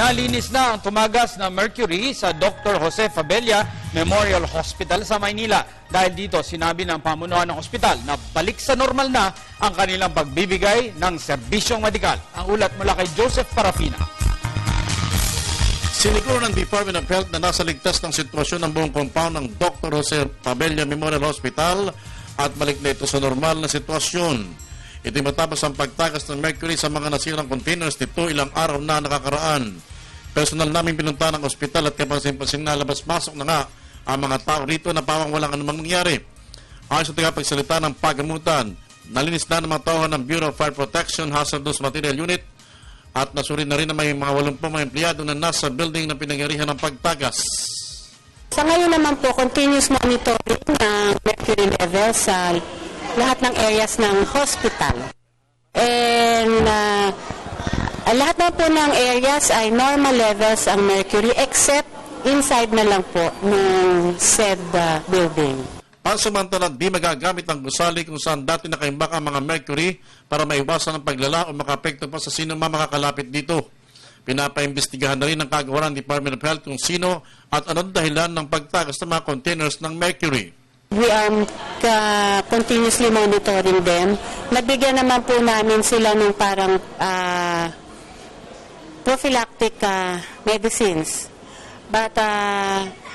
Nalinis na ang tumagas na mercury sa Dr. Jose Fabella Memorial Hospital sa Maynila. Dahil dito, sinabi ng pamunuan ng ospital na balik sa normal na ang kanilang pagbibigay ng serbisyong medikal. Ang ulat mula kay Joseph Parafina. Siniguro ng Department of Health na nasa ligtas ng sitwasyon ng buong compound ng Dr. Jose Fabella Memorial Hospital at balik na ito sa normal na sitwasyon. Ito matapos ang pagtagas ng mercury sa mga nasirang containers nito ilang araw na nakakaraan. Personal namin pinunta ng ospital at kapansin-pansing na labas-masok na nga ang mga tao rito na pawang walang anumang nangyari. Ayon sa tagapagsalita ng pagamutan, nalinis na ng mga tao ng Bureau of Fire Protection Hazardous Material Unit at nasuri na rin na may mga 80 mga empleyado na nasa building na pinangyarihan ng pagtagas. Sa ngayon naman po, continuous monitoring ng mercury level sa lahat ng areas ng hospital. And lahat na po ng areas ay normal levels ang mercury except inside na lang po ng said building. Pansamantala, di magagamit ang gusali kung saan dati nakaimbak ang mga mercury para maiwasan ang paglala o makapekto pa sa sino makakalapit dito. Pinapaimbestigahan na rin ng kagawaran ng Department of Health kung sino at anong dahilan ng pagtagas ng mga containers ng mercury. We are continuously monitoring them. Nabigyan naman po namin sila ng parang prophylactic medicines. But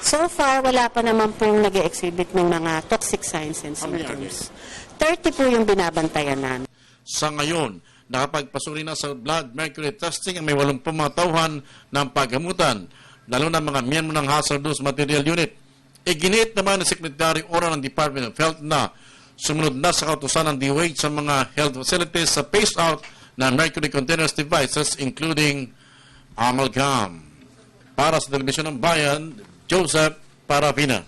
so far, wala pa naman pong nag-exhibit ng mga toxic signs and symptoms. 30 po yung binabantayan namin. Sa ngayon, nakapagpasuri na sa blood mercury testing ang may 80 mga tauhan ng paggamutan, lalo na mga miyembro ng Hazardous Material Unit. Iginit naman ng Secretary Ora ng Department of Health na sumunod na sa kautusan ng DOH sa mga health facilities sa phase-out ng mercury containers devices including amalgam. Para sa Telebisyon ng Bayan, Joseph Parafina.